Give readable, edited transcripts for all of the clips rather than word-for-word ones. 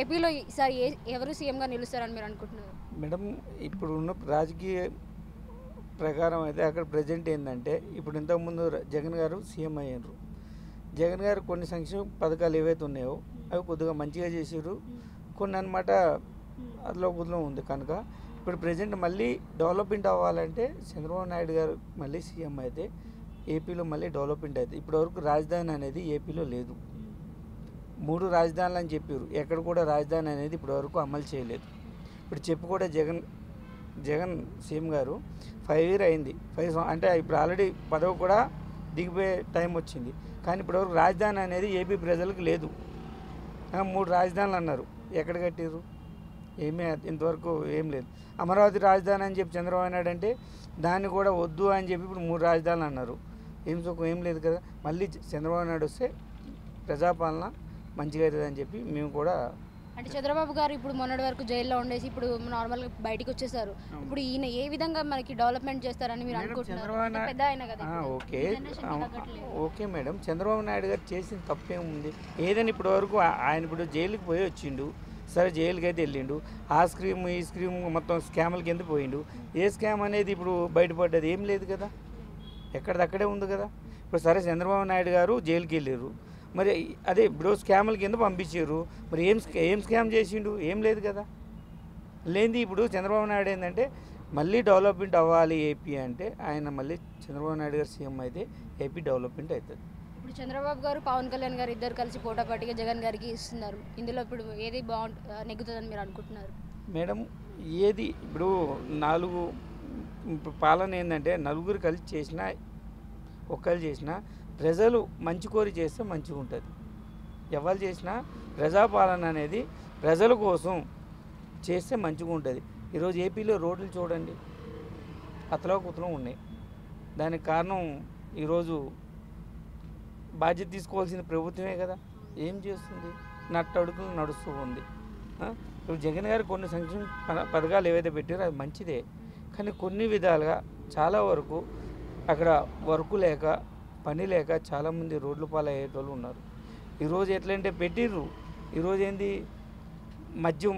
ఏపీలో ఈసారి ఎవరు సీఎంగా నిలుస్తారని మీరు అనుకుంటున్నారు? మేడం ఇప్పుడున్న రాజకీయ ప్రకారం అయితే అక్కడ ప్రజెంట్ ఏంటంటే ఇప్పుడు ఇంతకుముందు జగన్ గారు సీఎం అయ్యారు. జగన్ గారు కొన్ని సంక్షేమ పథకాలు ఏవైతే ఉన్నాయో అవి కొద్దిగా మంచిగా చేసారు. కొన్ని అనమాట అదిలో బుద్ధిలో ఉంది కనుక ఇప్పుడు ప్రజెంట్ మళ్ళీ డెవలప్మెంట్ అవ్వాలంటే చంద్రబాబు నాయుడు గారు మళ్ళీ సీఎం అయితే ఏపీలో మళ్ళీ డెవలప్మెంట్ అవుతుంది. ఇప్పటివరకు రాజధాని అనేది ఏపీలో లేదు. 3 రాజధానులు అని చెప్పారు. ఎక్కడ కూడా రాజధాని అనేది ఇప్పటివరకు అమలు చేయలేదు. ఇప్పుడు చెప్పు కూడా జగన్ సీఎం గారు 5 ఇయర్ అయింది. 5 అంటే ఇప్పుడు ఆల్రెడీ పదవి కూడా దిగిపోయే టైం వచ్చింది. కానీ ఇప్పటివరకు రాజధాని అనేది ఏపీ ప్రజలకు లేదు. 3 రాజధానులు అన్నారు. ఎక్కడ కట్టారు? ఏమీ ఇంతవరకు ఏం లేదు. అమరావతి రాజధాని అని చెప్పి చంద్రబాబు నాయుడు అంటే దాన్ని కూడా వద్దు అని చెప్పి ఇప్పుడు 3 రాజధానులు అన్నారు. ఏం సుఖం ఏం లేదు కదా. మళ్ళీ చంద్రబాబు నాయుడు వస్తే ప్రజాపాలన మంచిగా అవుతుంది అని చెప్పి మేము కూడా. అంటే చంద్రబాబు గారు ఇప్పుడు మొన్నటి వరకు జైల్లో ఉండేసి ఇప్పుడు నార్మల్గా బయటికి వచ్చేసారు. ఇప్పుడు ఈయన ఏ విధంగా మనకి డెవలప్మెంట్ చేస్తారని మీరు అనుకుంటున్నారు? పెద్ద ఆయన కదా. ఓకే మేడం, చంద్రబాబు నాయుడు గారు చేసిన తప్పేముంది? ఏదైనా ఇప్పటి వరకు ఆయన ఇప్పుడు జైలుకి పోయి వచ్చిండు. సరే జైలుకి అయితే వెళ్ళిండు. ఆ స్కీమ్ ఈ స్కీమ్ మొత్తం స్కామ్ల కింద పోయిండు. ఏ స్కామ్ అనేది ఇప్పుడు బయటపడ్డది ఏం లేదు కదా. ఎక్కడిదక్కడే ఉంది కదా. ఇప్పుడు సరే చంద్రబాబు నాయుడు గారు జైలుకి వెళ్ళారు. మరి అదే ఇప్పుడు స్కామ్ల కింద పంపించారు. మరి ఏం స్కామ్ చేసిండు? ఏం లేదు కదా. లేనిది ఇప్పుడు చంద్రబాబు నాయుడు ఏంటంటే మళ్ళీ డెవలప్మెంట్ అవ్వాలి ఏపీ అంటే ఆయన మళ్ళీ చంద్రబాబు నాయుడు గారు సీఎం అయితే ఏపీ డెవలప్మెంట్ అవుతుంది. ఇప్పుడు చంద్రబాబు గారు పవన్ కళ్యాణ్ గారు ఇద్దరు కలిసి పోటాపోటీగా జగన్ గారికి ఇస్తున్నారు. ఇందులో ఇప్పుడు ఏది నెగ్గుతుందని మీరు అనుకుంటున్నారు? మేడం ఏది ఇప్పుడు 4 పాలన ఏంటంటే నలుగురు కలిసి చేసినా ఒక్కరు చేసినా ప్రజలు మంచి కోరి చేస్తే మంచిగా ఉంటుంది. ఎవరు చేసినా ప్రజాపాలన అనేది ప్రజల కోసం చేస్తే మంచిగా ఉంటుంది. ఈరోజు ఏపీలో రోడ్లు చూడండి అతలాకుతలం ఉన్నాయి. దానికి కారణం ఈరోజు బాధ్యత తీసుకోవాల్సిన ప్రభుత్వమే కదా. ఏం చేస్తుంది? నట్టడుగులు నడుస్తూ ఉంది. ఇప్పుడు జగన్ గారు కొన్ని సంక్షేమ పథకాలు ఏవైతే పెట్టారో అది మంచిదే. కానీ కొన్ని విధాలుగా చాలా వరకు అక్కడ వర్కు లేక పని లేక చాలామంది రోడ్ల పాలయ్యేటోళ్ళు ఉన్నారు. ఈరోజు ఎట్లంటే పెట్టిర్రు. ఈరోజు ఏంది మద్యం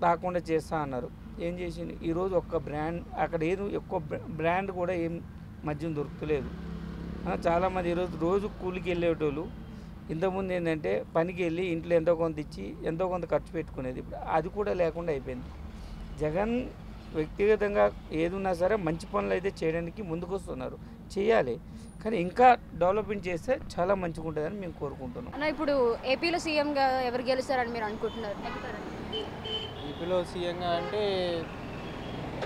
తాకుండా చేస్తా అన్నారు. ఏం చేసింది? ఈరోజు ఒక్క బ్రాండ్ అక్కడ ఏదో ఎక్కువ బ్రాండ్ కూడా ఏం మద్యం దొరుకుతలేదు. చాలామంది రోజు కూలికి వెళ్ళేటోళ్ళు ఇంతకుముందు ఏంటంటే పనికి వెళ్ళి ఇంట్లో ఎంతో కొంత ఇచ్చి ఎంతో కొంత ఖర్చు పెట్టుకునేది. ఇప్పుడు అది కూడా లేకుండా అయిపోయింది. జగన్ వ్యక్తిగతంగా ఏది ఉన్నా సరే మంచి పనులు అయితే చేయడానికి ముందుకు వస్తున్నారు. చేయాలి, కానీ ఇంకా డెవలప్మెంట్ చేస్తే చాలా మంచిగా ఉంటుందని మేము కోరుకుంటున్నాం. ఇప్పుడు ఏపీలో సీఎంగా ఎవరు గెలుస్తారని మీరు అనుకుంటున్నారు? ఏపీలో సీఎంగా అంటే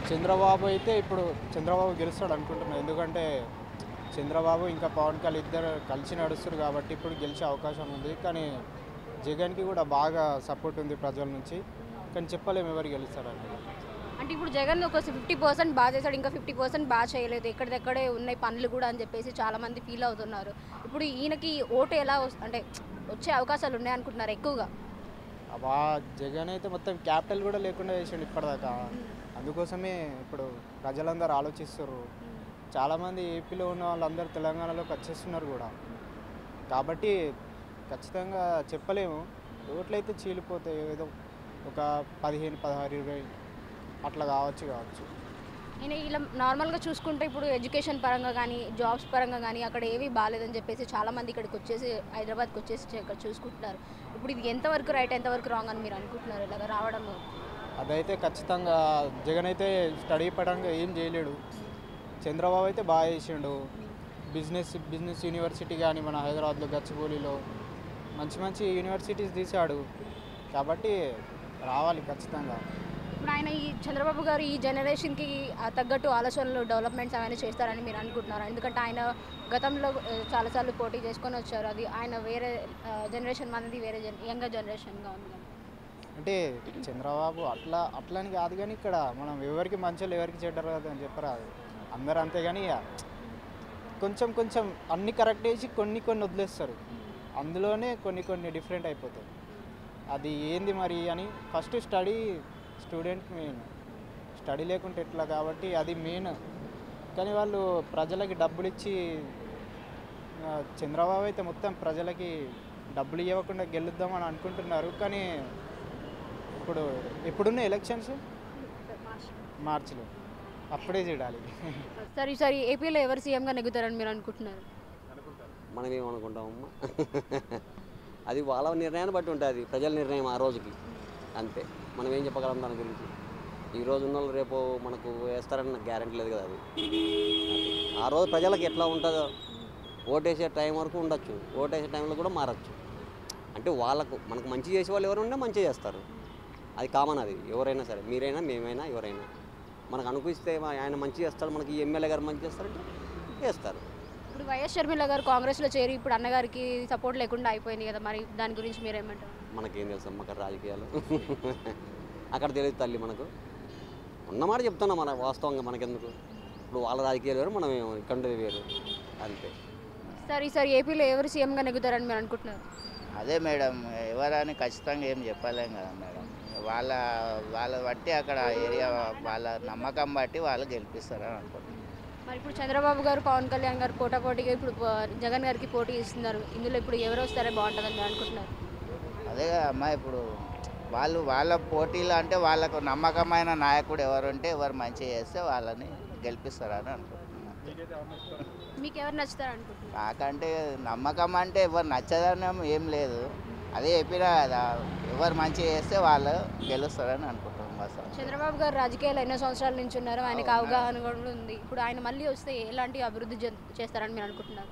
చంద్రబాబు అయితే ఇప్పుడు చంద్రబాబు గెలుస్తాడు అనుకుంటున్నాను. ఎందుకంటే చంద్రబాబు ఇంకా పవన్ కళ్యాణ్ ఇద్దరు కలిసి నడుస్తారు కాబట్టి ఇప్పుడు గెలిచే అవకాశం ఉంది. కానీ జగన్కి కూడా బాగా సపోర్ట్ ఉంది ప్రజల నుంచి. కానీ చెప్పలేము ఎవరు గెలుస్తారంటే. అంటే ఇప్పుడు జగన్ ఒక 50% బాగా చేశాడు, ఇంకా 50% బాగా చేయలేదు, ఎక్కడిదక్కడే ఉన్నాయి పనులు కూడా అని చెప్పేసి చాలామంది ఫీల్ అవుతున్నారు. ఇప్పుడు ఈయనకి ఓటు ఎలా అంటే వచ్చే అవకాశాలు ఉన్నాయనుకుంటున్నారు ఎక్కువగా? జగన్ అయితే మొత్తం క్యాపిటల్ కూడా లేకుండా చేసాడు ఇప్పటిదాకా. అందుకోసమే ఇప్పుడు ప్రజలందరూ ఆలోచిస్తారు. చాలామంది ఏపీలో ఉన్న వాళ్ళందరూ తెలంగాణలోకి వచ్చేస్తున్నారు కూడా. కాబట్టి ఖచ్చితంగా చెప్పలేము. ఓట్లయితే చీలిపోతాయి. ఏదో ఒక 15, 16, 20 అట్లా కావచ్చు. నేను ఇలా నార్మల్గా చూసుకుంటే ఇప్పుడు ఎడ్యుకేషన్ పరంగా కానీ జాబ్స్ పరంగా కానీ అక్కడ ఏవి బాగాలేదని చెప్పేసి చాలామంది ఇక్కడికి వచ్చేసి హైదరాబాద్కి వచ్చేసి ఇక్కడ చూసుకుంటున్నారు. ఇప్పుడు ఇది ఎంతవరకు రైట్ ఎంతవరకు రాంగ్ అని మీరు అనుకుంటున్నారు ఇలాగ రావడం? అదైతే ఖచ్చితంగా జగన్ అయితే స్టడీ పరంగా ఏం చేయలేడు. చంద్రబాబు అయితే బాగా చేసిండు. బిజినెస్ యూనివర్సిటీ కానీ మన హైదరాబాద్లో గచ్చిబౌలిలో మంచి యూనివర్సిటీస్ తీశాడు. కాబట్టి రావాలి ఖచ్చితంగా. ఇప్పుడు ఆయన ఈ చంద్రబాబు గారు ఈ జనరేషన్కి తగ్గట్టు ఆలోచనలు డెవలప్మెంట్స్ అవన్నీ చేస్తారని మీరు అనుకుంటున్నారు? ఎందుకంటే ఆయన గతంలో చాలాసార్లు పోటీ చేసుకొని వచ్చారు. అది ఆయన వేరే జనరేషన్ మనది వేరే యంగర్ జనరేషన్గా ఉంది. అంటే చంద్రబాబు అట్లని కాదు, కానీ ఇక్కడ మనం ఎవరికి మంచోళ్ళు ఎవరికి చెడ్డరు కదా అని చెప్పరాదు. అందరూ అంతే. కానీ కొంచెం అన్ని కరెక్ట్ చేసి కొన్ని వదిలేస్తారు. అందులోనే కొన్ని డిఫరెంట్ అయిపోతాయి. అది ఏంది మరి అని ఫస్ట్ స్టూడెంట్ మెయిన్. స్టడీ లేకుంటే ఎట్లా, కాబట్టి అది మెయిన్. కానీ వాళ్ళు ప్రజలకి డబ్బులు ఇచ్చి చంద్రబాబు అయితే మొత్తం ప్రజలకి డబ్బులు ఇవ్వకుండా గెలుద్దామని అనుకుంటున్నారు. కానీ ఇప్పుడు ఎప్పుడున్న ఎలక్షన్స్ మార్చిలో, అప్పుడే చూడాలి. సరే ఈసారి ఏపీలో ఎవరు సీఎంగా నెగ్గుతారని మీరు అనుకుంటున్నారు? మనం ఏమనుకుంటామమ్మా అది వాళ్ళ నిర్ణయాన్ని బట్టి ఉంటుంది, ప్రజల నిర్ణయం ఆ రోజుకి, అంతే. మనం ఏం చెప్పగలం దాని గురించి? ఈ రోజు ఉన్న వాళ్ళు రేపు మనకు వేస్తారని నాకు గ్యారెంటీ లేదు కదా. అది ఆ రోజు ప్రజలకు ఎట్లా ఉంటుందో, ఓటేసే టైం వరకు ఉండొచ్చు, ఓటేసే టైంలో కూడా మారచ్చు. అంటే వాళ్ళకు మనకు మంచి చేసే వాళ్ళు ఎవరు ఉన్నా మంచిగా చేస్తారు, అది కామన్. అది ఎవరైనా సరే, మీరైనా మేమైనా ఎవరైనా మనకు అనుకూలిస్తే ఆయన మంచి చేస్తాడు, మనకి ఈ ఎమ్మెల్యే గారు మంచి చేస్తారంటే చేస్తారు. ఇప్పుడు వైఎస్ షర్మిల గారు కాంగ్రెస్లో చేరి ఇప్పుడు అన్నగారికి సపోర్ట్ లేకుండా అయిపోయింది కదా, మరి దాని గురించి మీరేమంటారు? మనకేం తెలుసు అమ్మ అక్కడ రాజకీయాలు అక్కడ తెలియదు తల్లి. మనకు ఉన్నమాట చెప్తున్నా, మన వాస్తవంగా మనకెందుకు. ఇప్పుడు వాళ్ళ రాజకీయాలు వేరు, మనం ఇక్కడ వేరు, అంతే. సరే ఈసారి ఏపీలో ఎవరు సీఎంగా నెగ్గుతారని మీరు అనుకుంటున్నారు? అదే మేడం, ఎవరని ఖచ్చితంగా ఏం చెప్పలేం కదా మేడం. వాళ్ళ బట్టి అక్కడ ఏరియా వాళ్ళ నమ్మకం బట్టి వాళ్ళు గెలిపిస్తారని అనుకుంటున్నాను. మరి ఇప్పుడు చంద్రబాబు గారు, పవన్ కళ్యాణ్ గారు పోటాపోటీగా ఇప్పుడు జగన్ గారికి పోటీ ఇస్తున్నారు. ఇందులో ఇప్పుడు ఎవరు వస్తారే బాగుంటుందని మీరు అనుకుంటున్నారు? అదే కదా అమ్మా, ఇప్పుడు వాళ్ళ పోటీలు అంటే వాళ్ళకు నమ్మకమైన నాయకుడు ఎవరు ఉంటే, ఎవరు మంచిగా చేస్తే వాళ్ళని గెలిపిస్తారని అనుకుంటున్నాను. మీకు ఎవరు నచ్చుతారు అనుకుంటున్నారు? నాకంటే నమ్మకం అంటే ఎవరు నచ్చదనం ఏం లేదు, అదే చెప్పినా కదా, ఎవరు మంచిగా చేస్తే వాళ్ళు గెలుస్తారని అనుకుంటున్నాం. బస్ చంద్రబాబు గారు రాజకీయాలు ఎన్నో సంవత్సరాల నుంచి ఉన్నారు, ఆయనకు అవగాహన కూడా ఉంది. ఇప్పుడు ఆయన మళ్ళీ వస్తే ఎలాంటి అభివృద్ధి చేస్తారని మీరు అనుకుంటున్నారు?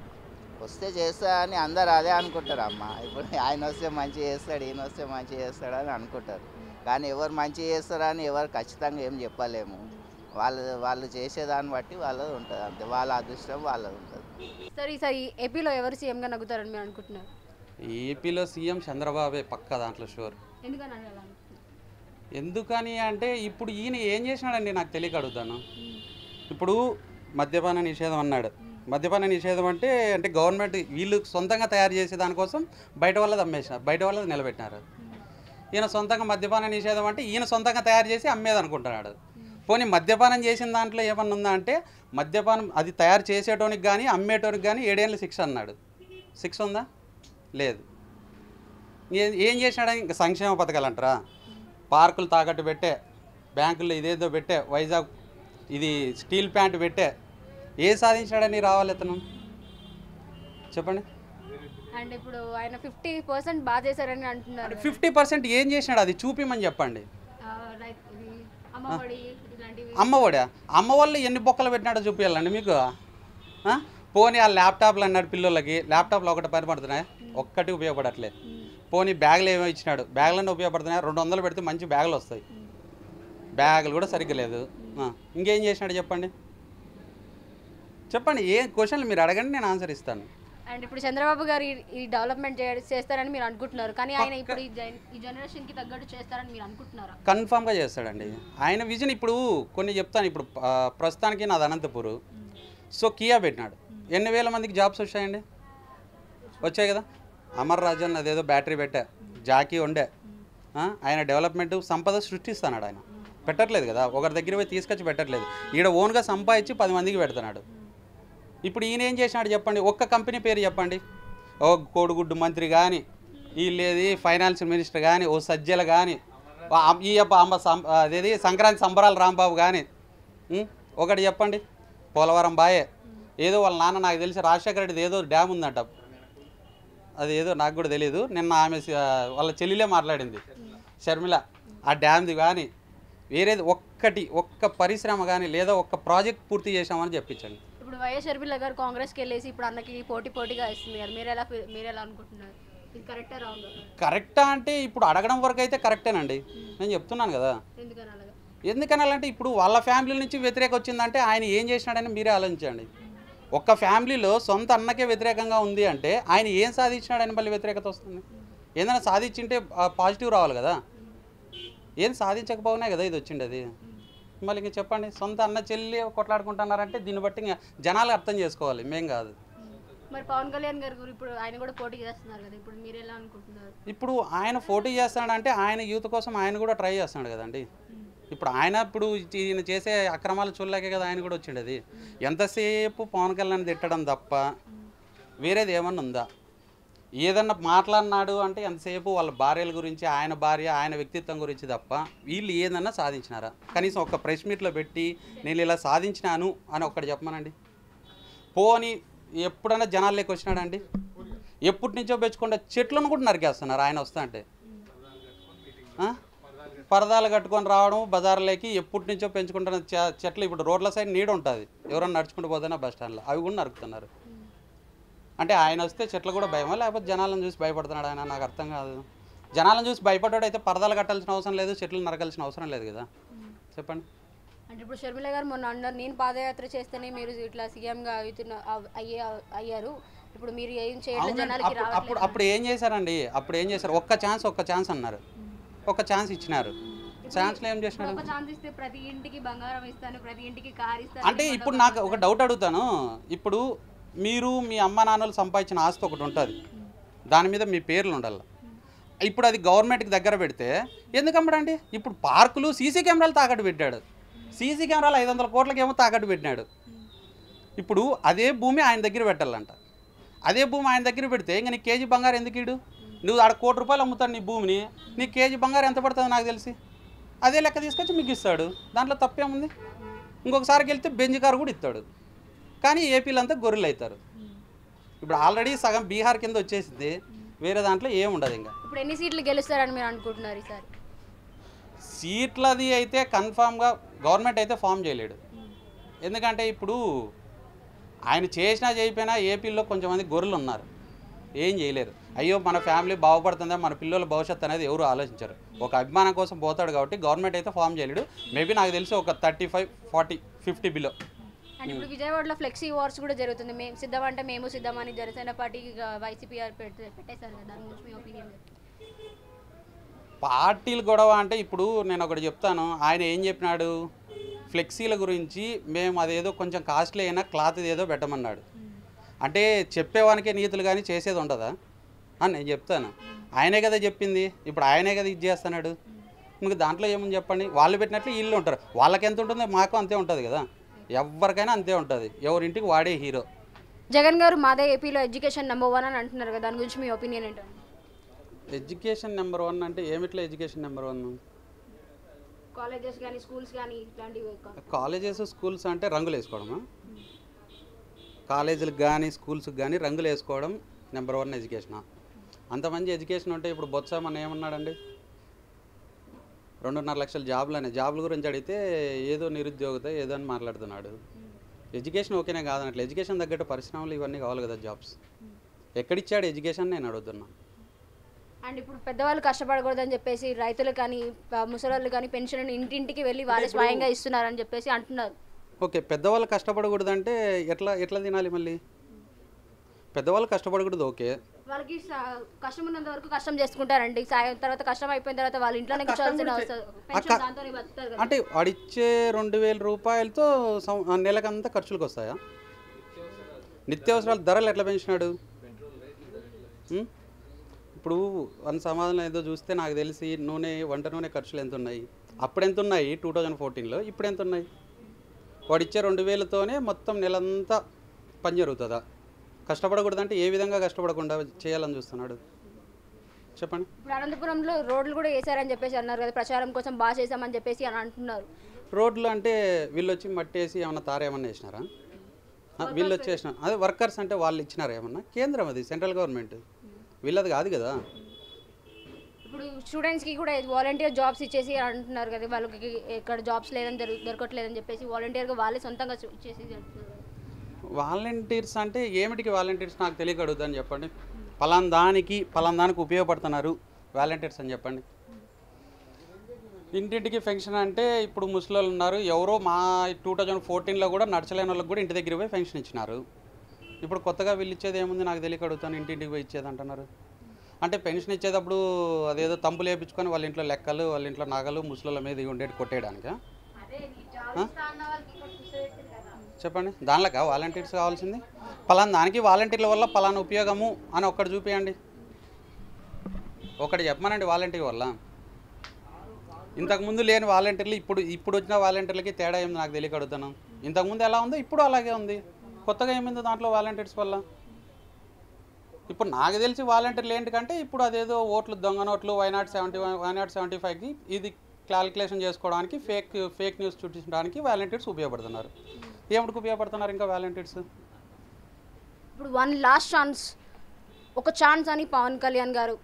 వస్తే చేస్తా అని అందరు అదే అనుకుంటారు అమ్మ. ఇప్పుడు ఆయన వస్తే మంచి చేస్తాడు, ఈయన వస్తే మంచి చేస్తాడు అని అనుకుంటారు, కానీ ఎవరు మంచి చేస్తారని ఎవరు ఖచ్చితంగా ఏం చెప్పలేము. వాళ్ళు చేసేదాన్ని బట్టి వాళ్ళది ఉంటుంది, అంతే. వాళ్ళ అదృష్టం వాళ్ళది ఉంటుంది. సరే ఈసారి ఏపీలో ఎవరు సీఎంగా నగ్గుతారని మీరు అనుకుంటున్నారు? ఏపీలో సీఎం చంద్రబాబే పక్క, దాంట్లో షూర్. ఎందుకని అలా అనుకుంటున్నారు? ఎందుకని అంటే ఇప్పుడు ఈయన ఏం చేసినాడండి నాకు తెలియక అడుగుతాను. ఇప్పుడు మద్యపాన నిషేధం అన్నాడు. మద్యపాన నిషేధం అంటే గవర్నమెంట్ వీళ్ళు సొంతంగా తయారు చేసే దానికోసం బయట వాళ్ళది అమ్మేసినారు, బయట వాళ్ళది నిలబెట్టినారు. ఈయన సొంతంగా మద్యపాన నిషేధం అంటే ఈయన సొంతంగా తయారు చేసి అమ్మేది అనుకుంటున్నాడు. పోనీ మద్యపానం చేసిన దాంట్లో ఏమన్నా ఉందా అంటే, మద్యపానం అది తయారు చేసేటోనికి కానీ అమ్మేటోనికి కానీ 7 ఏళ్ళ శిక్ష అన్నాడు. శిక్ష ఉందా? లేదు. ఏం చేసినాడని ఇంకా సంక్షేమ పథకాలు అంటారా? పార్కులు తాకట్టు పెట్టే, బ్యాంకుల్లో ఇదేదో పెట్టే, వైజాగ్ ఇది స్టీల్ ప్లాంట్ పెట్టే, ఏ సాధించాడని రావాలి అతను చెప్పండి. అండ్ ఇప్పుడు ఆయన 50% బాగా చేశారని అంటున్నారు. 50% ఏం చేసినాడు అది చూపిమని చెప్పండి. అమ్మఒడా? అమ్మ వాళ్ళు ఎన్ని బొక్కలు పెట్టినాడో చూపించాలండి మీకు. పోనీ ఆ ల్యాప్టాప్లు అన్నాడు పిల్లలకి, ల్యాప్టాప్లు ఒకటి పని పడుతున్నాయి, ఒక్కటి ఉపయోగపడట్లేదు. పోనీ బ్యాగులు ఏమో ఇచ్చినాడు, బ్యాగులన్నీ ఉపయోగపడుతున్నాయి, 200 పెడితే మంచి బ్యాగులు వస్తాయి, బ్యాగులు కూడా సరిగ్గా లేదు. ఇంకేం చేసినాడు చెప్పండి. చెప్పండి, ఏ క్వశ్చన్లు మీరు అడగండి, నేను ఆన్సర్ ఇస్తాను. అండ్ ఇప్పుడు చంద్రబాబు గారు ఈ డెవలప్మెంట్ చేస్తారని మీరు అనుకుంటున్నారు, కానీ ఆయన ఇప్పుడు ఈ జనరేషన్కి తగ్గట్టు చేస్తారని మీరు అనుకుంటున్నారా? కన్ఫామ్గా చేస్తాడండి. ఆయన విజన్ ఇప్పుడు కొన్ని చెప్తాను. ఇప్పుడు ప్రస్తుతానికి నాది అనంతపూర్. సో కియా పెట్టినాడు, ఎన్ని వేల మందికి జాబ్స్ వచ్చాయండి? వచ్చాయి కదా. అమర్ రాజన్ అదేదో బ్యాటరీ పెట్టా, జాకీ ఉండే. ఆయన డెవలప్మెంట్ సంపద సృష్టిస్తున్నాడు. ఆయన పెట్టట్లేదు కదా, ఒకరి దగ్గర పోయి తీసుకొచ్చి పెట్టట్లేదు, ఈడ ఓన్గా సంపాదించి 10 మందికి పెడుతున్నాడు. ఇప్పుడు ఈయన ఏం చేసినాడు చెప్పండి, ఒక్క కంపెనీ పేరు చెప్పండి. ఓ కోడిగుడ్డు మంత్రి కానీ, వీళ్ళేది ఫైనాన్స్ మినిస్టర్ కానీ, ఓ సజ్జల కానీ, ఈ అదేది సంక్రాంతి సంబరాలు రాంబాబు కానీ, ఒకటి చెప్పండి. పోలవరం బాయే, ఏదో వాళ్ళ నాన్న నాకు తెలిసి రాజశేఖర రెడ్డిది ఏదో డ్యామ్ ఉందంట, అది ఏదో నాకు కూడా తెలియదు. నిన్న ఆమె వాళ్ళ చెల్లిలే మాట్లాడింది షర్మిల, ఆ డ్యామ్ది కానీ వేరేది ఒక్క పరిశ్రమ కానీ లేదా ఒక్క ప్రాజెక్ట్ పూర్తి చేసామని చెప్పించండి. ఇప్పుడు వైఎస్ షర్మిల గారు కాంగ్రెస్కి వెళ్ళేసి ఇప్పుడు అన్నకి పోటీగా ఇస్తుంది కదా, మీరు ఎలా అనుకుంటున్నారు? ఇది కరెక్టా రాంగ్? కరెక్టా అంటే ఇప్పుడు అడగడం వరకు అయితే కరెక్టేనండి, నేను చెప్తున్నాను కదా. ఎందుకని అలాంటే ఇప్పుడు వాళ్ళ ఫ్యామిలీ నుంచి వ్యతిరేక వచ్చిందంటే ఆయన ఏం చేసినాడని మీరే ఆలోచించండి. ఒక్క ఫ్యామిలీలో సొంత అన్నకే వ్యతిరేకంగా ఉంది అంటే ఆయన ఏం సాధించినాడని మళ్ళీ వ్యతిరేకత వస్తుంది. ఏదైనా సాధించింటే పాజిటివ్ రావాలి కదా, ఏం సాధించకపోయినా కదా ఇది వచ్చిండేది. మళ్ళీ ఇంక చెప్పండి, సొంత అన్న చెల్లి కొట్లాడుకుంటున్నారంటే దీన్ని బట్టి ఇంకా జనాలు అర్థం చేసుకోవాలి, మేం కాదు. మరి పవన్ కళ్యాణ్ గారు ఇప్పుడు ఆయన కూడా పోటీ చేస్తున్నారు కదా, ఇప్పుడు మీరు ఎలా అనుకుంటున్నారు? ఇప్పుడు ఆయన పోటీ చేస్తున్నాడంటే ఆయన యూత్ కోసం ఆయన కూడా ట్రై చేస్తున్నాడు కదండి. ఇప్పుడు ఆయన ఇప్పుడు ఈయన చేసే అక్రమాలు చూడలేకే కదా ఆయన కూడా వచ్చిండేది. ఎంతసేపు పవన్ కళ్యాణ్ తిట్టడం తప్ప వేరేది ఏమన్నా ఉందా? ఏదన్నా మాట్లాడినాడు అంటే ఎంతసేపు వాళ్ళ భార్యల గురించి, ఆయన భార్య, ఆయన వ్యక్తిత్వం గురించి తప్ప వీళ్ళు ఏదన్నా సాధించినారా? కనీసం ఒక ప్రెస్ మీట్లో పెట్టి నేను ఇలా సాధించినాను అని ఒక్కటి చెప్పమనండి. పోని ఎప్పుడన్నా జనాల్లోకి వచ్చినాడండి? ఎప్పటి నుంచో పెంచుకుంటే చెట్లను కూడా నరికేస్తున్నారు ఆయన వస్తా అంటే. పరదాలు కట్టుకొని రావడం బజార్లోకి, ఎప్పటి నుంచో పెంచుకుంటున్న చెట్లు ఇప్పుడు రోడ్ల సైడ్ నీడ ఉంటుంది, ఎవరన్నా నడుచుకుంటూ పోతున్నా బస్ స్టాండ్లో, అవి కూడా నరుకుతున్నారు. అంటే ఆయన వస్తే చెట్లు కూడా భయమా, లేకపోతే జనాలను చూసి భయపడుతున్నాడు ఆయన? నాకు అర్థం కాదు. జనాలను చూసి భయపడ్డాడు అయితే పరదాలు కట్టాల్సిన అవసరం లేదు, చెట్లు నరకాల్సిన అవసరం లేదు కదా. చెప్పండి. అంటే ఇప్పుడు షర్మిల గారు మొన్న అన్నారు, నేను పాదయాత్ర చేస్తేనే మీరు ఇట్లా సీఎంగా అయ్యారు, ఇప్పుడు మీరు ఏం చేయలేదు జనాలకి రావట్లేదు. అప్పుడు ఏం చేశారండి? అప్పుడు ఏం చేశారు? ఒక్క ఛాన్స్ అన్నారు, ఒక ఛాన్స్ ఇచ్చినారు. ఛాన్స్లో ఏం చేసినారు? ఒక ఛాన్స్ ఇస్తే ప్రతి ఇంటికి బంగారం ఇస్తాను, ప్రతి ఇంటికి కార్ ఇస్తాను అంటే ఇప్పుడు నాకు ఒక డౌట్ అడుగుతాను. ఇప్పుడు మీరు మీ అమ్మ నాన్నలు సంపాదించిన ఆస్తి ఒకటి ఉంటుంది, దాని మీద మీ పేర్లు ఉండాలి. ఇప్పుడు అది గవర్నమెంట్కి దగ్గర పెడితే ఎందుకు అమ్మడండి? ఇప్పుడు పార్కులు సీసీ కెమెరాలు తాకట్టు పెట్టాడు, సీసీ కెమెరాలు 500 కోట్లకేమో తాకట్టు పెట్టినాడు. ఇప్పుడు అదే భూమి ఆయన దగ్గర పెట్టాలంట. అదే భూమి ఆయన దగ్గర పెడితే ఇంకా నీ కేజీ బంగారం ఎందుకు ఇడు? నువ్వు ఆడ ₹1 కోటి అమ్ముతాడు నీ భూమిని, నీ కేజీ బంగారం ఎంత పడుతుందో నాకు తెలిసి అదే లెక్క తీసుకొచ్చి మీకు ఇస్తాడు. దాంట్లో తప్పేముంది? ఇంకొకసారికి వెళ్తే బెంజ్ కారు కూడా ఇస్తాడు. కానీ ఏపీలో అంతా గొర్రెలు అవుతారు. ఇప్పుడు ఆల్రెడీ సగం బీహార్ కింద వచ్చేసింది, వేరే దాంట్లో ఏముండదు. ఇంకా ఇప్పుడు ఎన్ని సీట్లు గెలుస్తారని మీరు అనుకుంటున్నారు ఈసారి? సీట్లది అయితే కన్ఫామ్గా గవర్నమెంట్ అయితే ఫామ్ చేయలేడు. ఎందుకంటే ఇప్పుడు ఆయన చేసినా చేయకపోయినా ఏపీలో కొంచెం మంది గొర్రెలు ఉన్నారు, ఏం చేయలేరు. అయ్యో మన ఫ్యామిలీ బాగుపడుతుందా, మన పిల్లల భవిష్యత్తు అనేది ఎవరు ఆలోచించారు. ఒక అభిమానం కోసం పోతాడు కాబట్టి గవర్నమెంట్ అయితే ఫామ్ చేయలేడు. మేబీ నాకు తెలిసి ఒక 35, 40, 50 బిలో. అండ్ ఇప్పుడు విజయవాడలో ఫ్లెక్సీ వార్స్ కూడా జరుగుతుంది. మేము సిద్ధం అంటే మేము సిద్ధం అని జనసేన పార్టీ వైసీపీ పెట్టేశారు కదా, దాని గురించి మీ ఒపీనియన్? పార్టీలు గొడవ అంటే ఇప్పుడు నేను ఒకటి చెప్తాను. ఆయన ఏం చెప్పినాడు? ఫ్లెక్సీల గురించి మేము అదేదో కొంచెం కాస్ట్లీ అయినా క్లాత్ ఏదో పెట్టమన్నాడు. అంటే చెప్పేవానికే నీతులు కానీ చేసేది ఉండదా అని నేను చెప్తాను. ఆయనే కదా చెప్పింది, ఇప్పుడు ఆయనే కదా ఇది చేస్తున్నాడు. మీకు దాంట్లో ఏముంది చెప్పండి? వాళ్ళు పెట్టినట్లు వీళ్ళు ఉంటారు, వాళ్ళకి ఎంత ఉంటుందో మాకు అంతే ఉంటుంది కదా, ఎవరికైనా అంతే ఉంటుంది, ఎవరింటికి వాడే హీరో. జగన్ గారు మాదే ఏపీలో ఎడ్యుకేషన్ నెంబర్ 1 అని అంటున్నారు కదా, దాని గురించి మీ ఒపీనియన్ ఏంటండి? ఎడ్యుకేషన్ నెంబర్ 1 అంటే ఏమిట్లో ఎడ్యుకేషన్ నెంబర్ 1? కాలేజెస్ కానీ స్కూల్స్ కానీ ఇట్లాంటివి. కాలేజెస్ స్కూల్స్ అంటే రంగులు వేసుకోవడమా? కాలేజీలకు కానీ స్కూల్స్కి కానీ రంగులు వేసుకోవడం నెంబర్ 1 ఎడ్యుకేషనా? అంతమంది ఎడ్యుకేషన్ ఉంటే ఇప్పుడు బొత్స మన ఏమన్నాడండి? 2.5 లక్షల జాబులు అనే జాబుల గురించి అడిగితే ఏదో నిరుద్యోగత ఏదో అని మాట్లాడుతున్నాడు. ఎడ్యుకేషన్ ఓకేనే కాదన్నట్లు, ఎడ్యుకేషన్ తగ్గట్టు పరిశ్రమలు ఇవన్నీ కావాలి కదా, జాబ్స్. ఎక్కడిచ్చాడు ఎడ్యుకేషన్ నేను అడుగుతున్నా. అండ్ ఇప్పుడు పెద్దవాళ్ళు కష్టపడకూడదని చెప్పేసి రైతులు కానీ ముసలోళ్ళు కానీ పెన్షన్ ఇంటింటికి వెళ్ళి వాళ్ళే స్వయంగా ఇస్తున్నారని చెప్పేసి అంటున్నారు. ఓకే, పెద్దవాళ్ళు కష్టపడకూడదంటే ఎట్లా తినాలి మళ్ళీ? పెద్దవాళ్ళు కష్టపడకూడదు, ఓకే. వాళ్ళకి కష్టం ఉన్నంత వరకు కష్టం చేసుకుంటారండి, సాయం తర్వాత కష్టం అయిపోయిన తర్వాత వాళ్ళ ఇంట్లోనే కూర్చోవాల్సిన అవసరం. అంటే వాడిచ్చే 2,000 రూపాయలతో నెలకంతా ఖర్చులకు వస్తాయా? నిత్యావసరాల ధరలు ఎట్లా పెంచినాడు? ఇప్పుడు వన్ సమాధానం ఏదో చూస్తే నాకు తెలిసి వంట నూనె ఖర్చులు ఎంత ఉన్నాయి, అప్పుడు ఎంత ఉన్నాయి 2014లో, ఇప్పుడు ఎంత ఉన్నాయి? వాడిచ్చే 2,000తోనే మొత్తం నెలంతా పని జరుగుతుందా? కష్టపడకూడదంటే ఏ విధంగా కష్టపడకుండా చేయాలని చూస్తున్నాడు చెప్పండి. ఇప్పుడు అనంతపురంలో రోడ్లు కూడా వేసారని చెప్పేసి అన్నారు కదా, ప్రచారం కోసం బాగా చేశామని చెప్పేసి అని అంటున్నారు. రోడ్లు అంటే వీళ్ళు వచ్చి మట్టేసి ఏమన్నా తారేమన్నా వేసినారా? వీళ్ళు వచ్చేసిన అదే వర్కర్స్ అంటే వాళ్ళు ఇచ్చినారా ఏమన్నా? కేంద్రం అది, సెంట్రల్ గవర్నమెంట్, వీళ్ళది కాదు కదా. ఇప్పుడు స్టూడెంట్స్కి కూడా వాలంటీర్ జాబ్స్ ఇచ్చేసి అంటున్నారు కదా, వాళ్ళకి ఎక్కడ జాబ్స్ లేదని దొరకట్లేదని చెప్పేసి వాలంటీర్గా వాళ్ళే సొంతంగా ఇచ్చేసి అంటున్నారు. వాలంటీర్స్ అంటే ఏమిటికి వాలంటీర్స్ నాకు తెలియక అడుగుతాను చెప్పండి. పలానా దానికి ఉపయోగపడుతున్నారు వాలంటీర్స్ అని చెప్పండి. ఇంటింటికి పెన్షన్ అంటే ఇప్పుడు ముసలోళ్ళు ఉన్నారు, ఎవరో మా 2014లో కూడా నడచలేని వాళ్ళకి కూడా ఇంటి దగ్గర పోయి పెన్షన్ ఇచ్చినారు. ఇప్పుడు కొత్తగా వీళ్ళు ఇచ్చేది ఏముంది నాకు తెలియక అడుగుతాను, ఇంటింటికి పోయి ఇచ్చేది అంటున్నారు. అంటే పెన్షన్ ఇచ్చేటప్పుడు అదేదో తంపులు వేయించుకొని వాళ్ళ ఇంట్లో లెక్కలు, వాళ్ళ ఇంట్లో నగలు ముసలోళ్ళ మీద ఉండేది కొట్టేయడానికా చెప్పండి? దానిలోకా వాలంటీర్స్ కావాల్సింది? పలానా దానికి వాలంటీర్ల వల్ల పలానా ఉపయోగము అని ఒక్కటి చూపించండి, ఒకటి చెప్పమనండి. వాలంటీర్ వల్ల ఇంతకుముందు లేని వాలంటీర్లు ఇప్పుడు వచ్చిన వాలంటీర్లకి తేడా ఏమి నాకు తెలియక అడుగుతాను. ఇంతకుముందు ఎలా ఉందో ఇప్పుడు అలాగే ఉంది, కొత్తగా ఏమైంది దాంట్లో వాలంటీర్స్ వల్ల? ఇప్పుడు నాకు తెలిసి వాలంటీర్లు ఏంటికంటే ఇప్పుడు అదేదో ఓట్లు దొంగ నోట్లు Y075కి ఇది క్యాలిక్యులేషన్ చేసుకోవడానికి ఫేక్ న్యూస్ చూపించడానికి వాలంటీర్స్ ఉపయోగపడుతున్నారు. ఏమిటికి ఉపయోగపడుతున్నారు ఇంకా వాలంటీర్స్? ఇప్పుడు వన్ లాస్ట్ ఛాన్స్, ఒక ఛాన్స్ అని పవన్ కళ్యాణ్ గారు,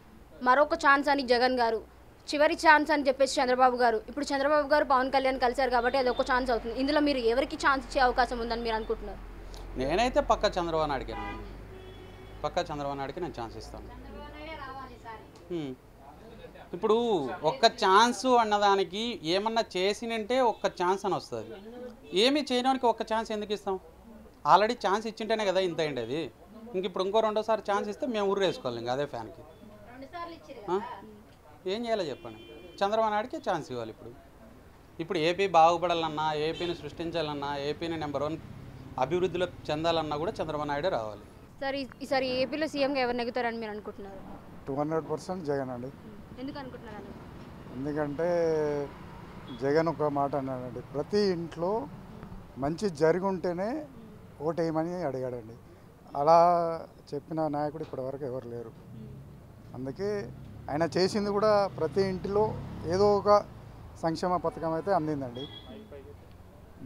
మరొక ఛాన్స్ అని జగన్ గారు, చివరి ఛాన్స్ అని చెప్పేసి చంద్రబాబు గారు. ఇప్పుడు చంద్రబాబు గారు పవన్ కళ్యాణ్ కలిశారు కాబట్టి అది ఒక ఛాన్స్ అవుతుంది. ఇందులో మీరు ఎవరికి ఛాన్స్ ఇచ్చే అవకాశం ఉందని మీరు అనుకుంటున్నారు? నేనైతే పక్క చంద్రబాబు నాయుడికి నేను ఛాన్స్ ఇస్తాను. ఇప్పుడు ఒక్క ఛాన్సు అన్నదానికి ఏమన్నా చేసినంటే ఒక్క ఛాన్స్ అని వస్తుంది. ఏమీ చేయడానికి ఒక్క ఛాన్స్ ఎందుకు ఇస్తాం? ఆల్రెడీ ఛాన్స్ ఇచ్చింటేనే కదా ఇంత అయింది అది. ఇప్పుడు ఇంకో రెండోసారి ఛాన్స్ ఇస్తే మేము ఊరు వేసుకోవాలి ఇంకా అదే ఫ్యాన్కి. ఏం చేయాలో చెప్పండి. చంద్రబాబు నాయుడికి ఛాన్స్ ఇవ్వాలి. ఇప్పుడు ఏపీ బాగుపడాలన్నా, ఏపీని సృష్టించాలన్నా, ఏపీని నెంబర్ 1 అభివృద్ధిలో చెందాలన్నా కూడా చంద్రబాబు నాయుడే రావాలి. సార్ ఈసారి ఏపీలో సీఎంగా ఎవరు నెగ్గుతారని మీరు అనుకుంటున్నారు? 200% జగన్ అండి. ఎందుకు అనుకుంటున్నారు? ఎందుకంటే జగన్ ఒక మాట అన్నాడండి, ప్రతి ఇంట్లో మంచి జరిగి ఉంటేనే ఓటేయమని అడిగాడండి. అలా చెప్పిన నాయకుడు ఇప్పటివరకు ఎవరు లేరు. అందుకే ఆయన చేసింది కూడా ప్రతి ఇంటిలో ఏదో ఒక సంక్షేమ పథకం అయితే అందిందండి.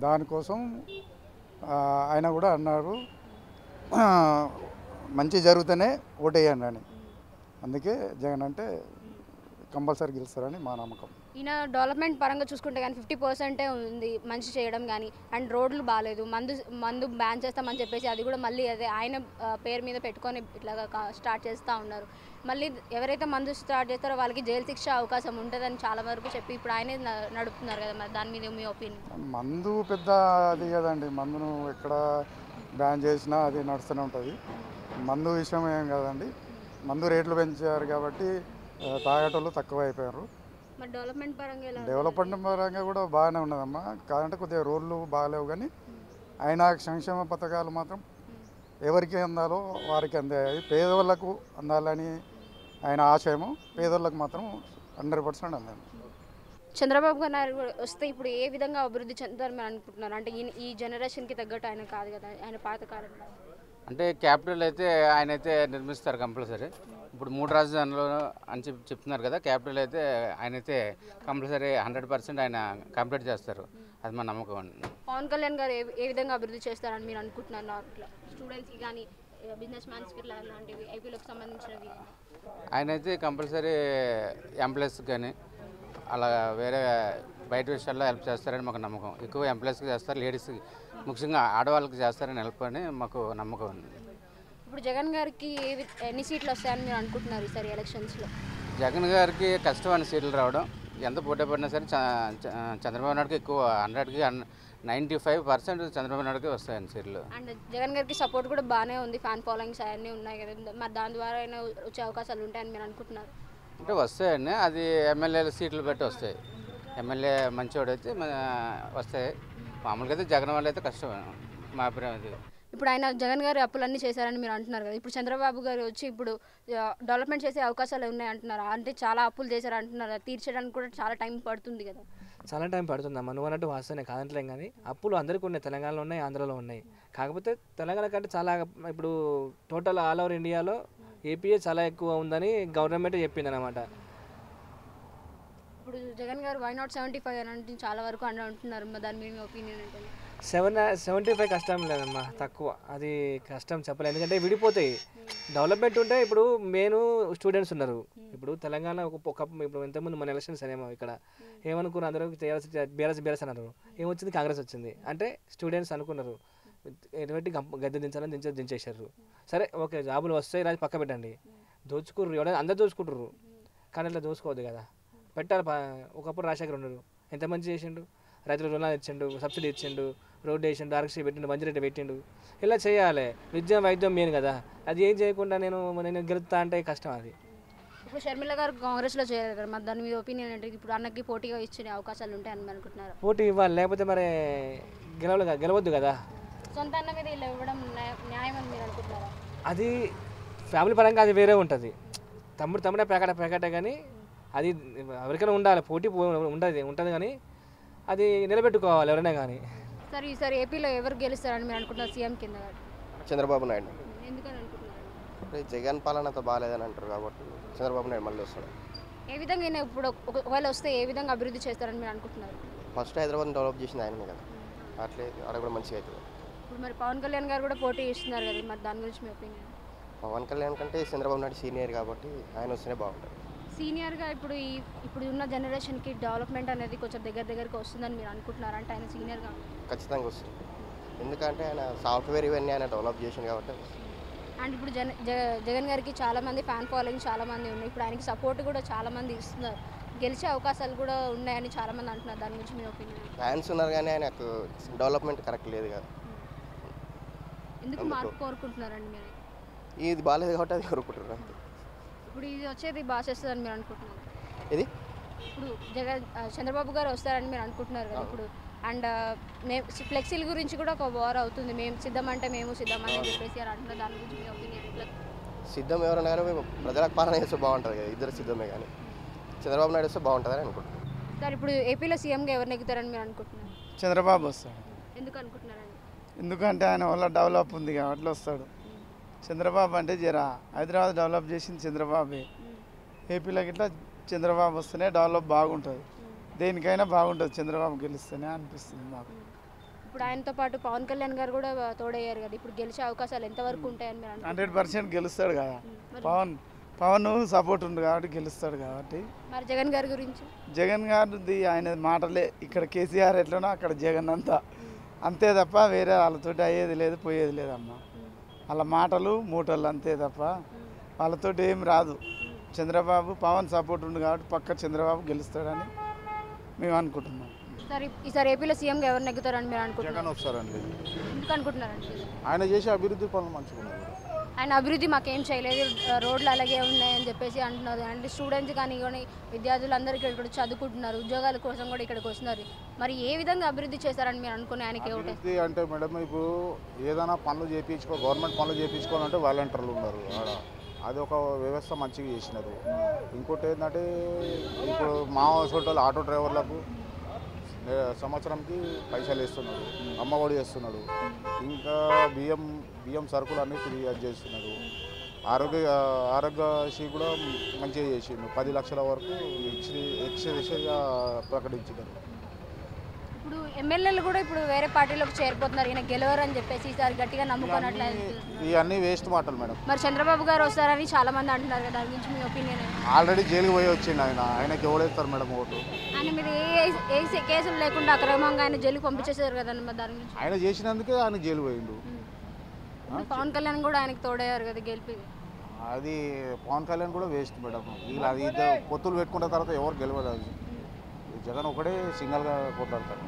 దానికోసం ఆయన కూడా అన్నారు మంచి జరిగితేనే ఓటేయండి అని. అందుకే జగన్ అంటే కంపల్సరీ గెలుస్తారని మా నమ్మకం. ఈయన డెవలప్మెంట్ పరంగా చూసుకుంటే కానీ 50% ఉంది మంచి చేయడం కానీ. అండ్ రోడ్లు బాగాలేదు, మందు బ్యాన్ చేస్తామని చెప్పేసి అది కూడా మళ్ళీ అదే ఆయన పేరు మీద పెట్టుకొని ఇట్లాగా స్టార్ట్ చేస్తూ ఉన్నారు. మళ్ళీ ఎవరైతే మందు స్టార్ట్ చేస్తారో వాళ్ళకి జైలు శిక్ష అవకాశం ఉంటుందని చాలా వరకు చెప్పి ఇప్పుడు ఆయనే నడుపుతున్నారు కదా. మరి దాని మీద మీ ఒపీనియన్? మందు పెద్ద అది కదండి, మందును ఎక్కడ బ్యాన్ చేసినా అది నడుస్తూనే ఉంటుంది. మందు విషయం ఏం కదండి, మందు రేట్లు పెంచారు కాబట్టి తాగేటోళ్ళు తక్కువ అయిపోయారు. మరి డెవలప్మెంట్ పరంగా కూడా బాగానే ఉన్నదమ్మా. కాదంటే కొద్దిగా రోడ్లు బాగాలేవు కానీ ఆయన సంక్షేమ పథకాలు మాత్రం ఎవరికి అందాలో వారికి అందాయి. పేదవాళ్ళకు అందాలని ఆయన ఆశయము, పేదవాళ్ళకు మాత్రం 100% అందాలి. చంద్రబాబు గారు వస్తే ఇప్పుడు ఏ విధంగా అభివృద్ధి చెందుతారని మీరు అనుకుంటున్నారు? అంటే ఈ జనరేషన్కి తగ్గట్టు ఆయన కాదు కదా, ఆయన పాతకాలం. అంటే క్యాపిటల్ అయితే ఆయన అయితే నిర్మిస్తారు కంపల్సరీ. ఇప్పుడు 3 రాజధానులు అని చెప్తున్నారు కదా, క్యాపిటల్ అయితే ఆయన అయితే కంపల్సరీ 100% ఆయన కంప్లీట్ చేస్తారు. అది మా నమ్మకం అండి. పవన్ కళ్యాణ్ గారు ఏ విధంగా అభివృద్ధి చేస్తారని మీరు అనుకుంటున్నారు? స్టూడెంట్స్కి కానీ బిజినెస్ మ్యాన్స్కి లాంటివి ఐపీఎల్కి సంబంధించినవి ఆయన అయితే కంపల్సరీ ఎంప్లాయీస్కి కానీ అలా వేరే బయట విషయాల్లో హెల్ప్ చేస్తారని మాకు నమ్మకం. ఎక్కువ ఎంప్లాయీస్కి చేస్తారు, లేడీస్కి ముఖ్యంగా ఆడవాళ్ళకి చేస్తారని హెల్ప్ అని మాకు నమ్మకం ఉంది. ఇప్పుడు జగన్ గారికి ఎన్ని సీట్లు వస్తాయని మీరు అనుకుంటున్నారు ఈసారి ఎలక్షన్స్లో? జగన్ గారికి కష్టమైన సీట్లు రావడం, ఎంత పోటీ పడినా సరే చంద్రబాబు నాయుడుకి ఎక్కువ 100కి 95% చంద్రబాబు నాయుడుకి వస్తాయండి సీట్లు. అండ్ జగన్ గారికి సపోర్ట్ కూడా బాగానే ఉంది, ఫ్యాన్ ఫాలోయింగ్స్ అవన్నీ ఉన్నాయి కదా. మరి దాని ద్వారా అయినా వచ్చే అవకాశాలు ఉంటాయని మీరు అనుకుంటున్నారు? అంటే వస్తాయండి, అది ఎమ్మెల్యేల సీట్లు బట్టి వస్తాయి. ఎమ్మెల్యే మంచివాడైతే వస్తాయి. మామూలుగా అయితే జగన్ వాళ్ళు అయితే కష్టం మా అభిప్రాయం. అది ఇప్పుడు ఆయన జగన్ గారు అప్పులన్నీ చేశారని మీరు అంటున్నారు కదా. ఇప్పుడు చంద్రబాబు గారు వచ్చి ఇప్పుడు డెవలప్మెంట్ చేసే అవకాశాలు ఉన్నాయి అంటున్నారు. అంటే చాలా అప్పులు చేశారు అంటున్నారు, తీర్చడానికి కూడా చాలా టైం పడుతుంది కదా. చాలా టైం పడుతుందమ్మా, నువ్వు అన్నట్టు వాస్తవనే కాదంటలేం. కానీ అప్పులు అందరికీ ఉన్నాయి, తెలంగాణలో ఉన్నాయి, ఆంధ్రలో ఉన్నాయి. కాకపోతే తెలంగాణ కంటే చాలా ఇప్పుడు టోటల్ ఆల్ ఓవర్ ఇండియాలో ఏపీఏ చాలా ఎక్కువ ఉందని గవర్నమెంట్ చెప్పింది అనమాట. ఇప్పుడు జగన్ గారు Y075 అని అంటే చాలా వరకు అని అంటున్నారు. దాని మీద ఒపీనియన్ అంటే 75 కష్టం లేదమ్మా, తక్కువ. అది కష్టం చెప్పలేదు, ఎందుకంటే విడిపోతాయి. డెవలప్మెంట్ ఉంటే ఇప్పుడు మెయిన్ స్టూడెంట్స్ ఉన్నారు. ఇప్పుడు తెలంగాణ ఇప్పుడు ఇంతకుముందు మన ఎలక్షన్స్ అనేమో ఇక్కడ ఏమనుకున్నారు, అందరూ బీఆర్ఎస్ అన్నారు, ఏమొచ్చింది కాంగ్రెస్ వచ్చింది. అంటే స్టూడెంట్స్ అనుకున్నారు ఎటువంటి గద్దె దించాలని దించేశారు. సరే ఓకే, జాబులు వస్తాయి రాజు పక్క పెట్టండి, దోచుకుర్రు, ఎవరైనా అందరు దోచుకుంటారు. కానీ అట్లా దోచుకోవద్దు కదా, పెట్టాలి. ఒకప్పుడు రాజశేఖర్ ఉన్నారు, ఎంత మంచి చేసిండు, రైతులకు రుణాలు ఇచ్చిండు, సబ్సిడీ ఇచ్చిండు, రోడ్డు వేసిండు, ఆర్క్షి పెట్టిండు, మంచిరెడ్డి పెట్టిండు. ఇలా చేయాలి. విద్య వైద్యం మెయిన్ కదా, అది ఏం చేయకుండా నేను గెలుస్తా అంటే కష్టం. అది ఇప్పుడు షర్మిల గారు కాంగ్రెస్లో చేయలేదు కదా, మరి దాని మీద ఒపీనియన్ అంటే ఇప్పుడు అన్నకి పోటీగా ఇచ్చే అవకాశాలు ఉంటాయని అనుకుంటున్నారు? పోటీ ఇవ్వాలి, లేకపోతే మరి గెలవద్దు కదా. సొంత అన్న మీద ఇలా ఇవ్వడం న్యాయం అని మీరు అనుకుంటున్నారా? అది ఫ్యామిలీ పరంగా అది వేరే ఉంటుంది. తమ్ముడే పేకాట కానీ అది ఎవరికైనా ఉండాలి, పోటీ ఉంటుంది కానీ అది నిలబెట్టుకోవాలి ఎవరైనా కానీ. సరే ఈసారి ఏపీలో ఎవరు గెలుస్తారని మీరు అనుకుంటున్నారు సీఎం కింద? చంద్రబాబు నాయుడు. ఎందుకని అనుకుంటున్నారు? అంటే జగన్ పాలన అంత బాగాలేదని అంటారు కాబట్టి చంద్రబాబు నాయుడు మళ్ళీ వస్తాడు. ఏ విధంగా ఈయన ఇప్పుడు ఒకవేళ వస్తే ఏ విధంగా అభివృద్ధి చేస్తారని మీరు అనుకుంటున్నారు? ఫస్ట్ హైదరాబాద్ని డెవలప్ చేసింది ఆయననే కదా, అట్లే ఆడ కూడా మంచిగా అవుతుంది. ఇప్పుడు మరి పవన్ కళ్యాణ్ గారు కూడా పోటీ ఇస్తున్నారు కదా, మరి దాని గురించి మీ ఒపీనియన్? పవన్ కళ్యాణ్ కంటే చంద్రబాబు నాయుడు సీనియర్ కాబట్టి ఆయన వస్తేనే బాగుంటుంది. సీనియర్గా ఇప్పుడు ఉన్న జనరేషన్కి డెవలప్మెంట్ అనేది కొంచెం దగ్గరికి వస్తుందని మీరు అనుకుంటున్నారు? అంటే ఆయన సీనియర్గా ఖచ్చితంగా వస్తుంది, ఎందుకంటే ఆయన సాఫ్ట్వేర్ ఇవన్నీ ఆయన డెవలప్ చేసింది కాబట్టి. అండ్ ఇప్పుడు జగన్ గారికి చాలామంది ఫ్యాన్ ఫాలోయింగ్ చాలామంది ఉన్నాయి. ఇప్పుడు ఆయనకి సపోర్ట్ కూడా చాలామంది ఇస్తున్నారు, గెలిచే అవకాశాలు కూడా ఉన్నాయని చాలామంది అంటున్నారు. దాని గురించి మీ ఒపీనియన్? ఫ్యాన్స్ ఉన్నారు కానీ ఆయనకు డెవలప్మెంట్ కరెక్ట్ లేదు కదా. ఎందుకు మార్పు కోరుకుంటున్నారండి మీరు? ఇది బాగాలేదు కాబట్టి అది కోరుకుంటున్నారు అంతే. ఇప్పుడు ఇది వచ్చేది బాగా చేస్తుందని మీరు అనుకుంటున్నారు? ఇది ఇప్పుడు చంద్రబాబు గారు వస్తారని మీరు అనుకుంటున్నారు కదా ఇప్పుడు. అండ్ ఫ్లెక్సీల గురించి కూడా ఒక వార్ అవుతుంది, మేము సిద్ధమంటే మేము సిద్ధమని చెప్పేసి అని అంటున్నారు. దాని గురించి మీ ఒపీనియన్? సిద్ధం ఎవరన్నా కానీ మేము ప్రజలకు పాలన చేస్తే బాగుంటుంది కదా, ఇద్దరు సిద్ధమే కానీ చంద్రబాబు నాయుడు వస్తే బాగుంటుందని అనుకుంటున్నాను. సార్ ఇప్పుడు ఏపీలో సీఎంగా ఎవరు నెగ్గుతారని మీరు అనుకుంటున్నారు? చంద్రబాబు వస్తాడు. ఎందుకు అనుకుంటున్నారండి? ఎందుకంటే ఆయన వల్ల డెవలప్ ఉంది కాబట్టి వస్తాడు. చంద్రబాబు అంటే జరా హైదరాబాద్ డెవలప్ చేసింది చంద్రబాబే. ఏపీలోకి ఇట్లా చంద్రబాబు వస్తేనే డెవలప్ బాగుంటుంది, దేనికైనా బాగుంటుంది చంద్రబాబు గెలిస్తేనే అనిపిస్తుంది మాకు. ఇప్పుడు ఆయనతో పాటు పవన్ కళ్యాణ్ గారు కూడా తోడయ్యారు కదా, ఇప్పుడు గెలిచే అవకాశాలు ఎంతవరకు ఉంటాయని మీరు అనుకుంటున్నారు? 100% గెలుస్తాడు కదా. పవన్ సపోర్ట్ ఉంది కాబట్టి గెలుస్తాడు కాబట్టి. మరి జగన్ గారి గురించి? జగన్ గారిది ఆయన మాటలే, ఇక్కడ కేసీఆర్ ఎట్లనో అక్కడ జగన్ అంతా అంతే తప్ప వేరే వాళ్ళతోటి అయ్యేది లేదు పోయేది లేదమ్మా. వాళ్ళ మాటలు మూటలు అంతే తప్ప వాళ్ళతోటి ఏం రాదు. చంద్రబాబు పవన్ సపోర్ట్ ఉంది కాబట్టి పక్క చంద్రబాబు గెలుస్తాడని మేము అనుకుంటున్నాం. ఈసారి ఏపీలో సీఎంగా ఎవరు నెగ్గుతారని మీరు అనుకుంటున్నారు? జగన్ వస్తారండి. ఎందుకు అనుకుంటున్నారండి? ఆయన చేసే అభివృద్ధి పనులు మంచిగా ఉన్నాయి. ఆయన అభివృద్ధి మాకేం చేయలేదు, రోడ్లు అలాగే ఉన్నాయని చెప్పేసి అంటున్నారు. అంటే స్టూడెంట్స్ కానీ విద్యార్థులు అందరూ ఇక్కడ చదువుకుంటున్నారు, ఉద్యోగాల కోసం కూడా ఇక్కడికి వస్తున్నారు. మరి ఏ విధంగా అభివృద్ధి చేస్తారని మీరు అనుకుని ఆయనకి అభివృద్ధి అంటే మేడం ఇప్పుడు ఏదైనా పనులు గవర్నమెంట్ పనులు చేయించుకోవాలంటే వాలంటీర్లు ఉన్నారు ఆడ, అది ఒక వ్యవస్థ మంచిగా చేసినారు. ఇంకోటి ఏంటంటే ఇప్పుడు మా సొంటలు ఆటో డ్రైవర్లకు సంవత్సరంకి పైసలు వేస్తున్నాడు, అమ్మఒడి వేస్తున్నాడు, ఇంకా బియ్యం సరుకులు అన్నీ ఫ్రీ చేస్తున్నారు. ఆరోగ్యశ్రీ కూడా మంచిగా చేసిండు, 10 లక్షల వరకు ఎక్స్గా ప్రకటించినారు. ఇప్పుడు ఎమ్మెల్యేలు కూడా ఇప్పుడు వేరే పార్టీలోకి చేరిపోతున్నారు, ఈయన గెలవరని చెప్పేసి ఈసారి గట్టిగా నమ్ముకున్నట్లు. ఇవన్నీ వేస్ట్ మాటలు మేడం. మరి చంద్రబాబు గారు వస్తారని చాలా మంది అంటున్నారు కదా, దాని గురించి మీ ఒపీనియన్? ఆల్రెడీ జైలుకి పోయి వచ్చిండు ఆయనకి ఎవడేస్తారు మేడం ఓటు? ఆయన మీద ఏ కేసులు లేకుండా అక్రమంగా ఆయన జైలుకి పంపించేసారు కదా, మరి దాని గురించి? ఆయన చేసినందుకే ఆయన జైలు పోయిండు. పవన్ కళ్యాణ్ కూడా ఆయనకి తోడయ్యారు కదా గెలిపి. అది పవన్ కళ్యాణ్ కూడా వేస్ట్ మేడం. వీళ్ళు అది పొత్తులు పెట్టుకున్న తర్వాత ఎవరు గెలవలేదు. జగన్ ఒకడే సింగల్గా కొట్లాడతారు.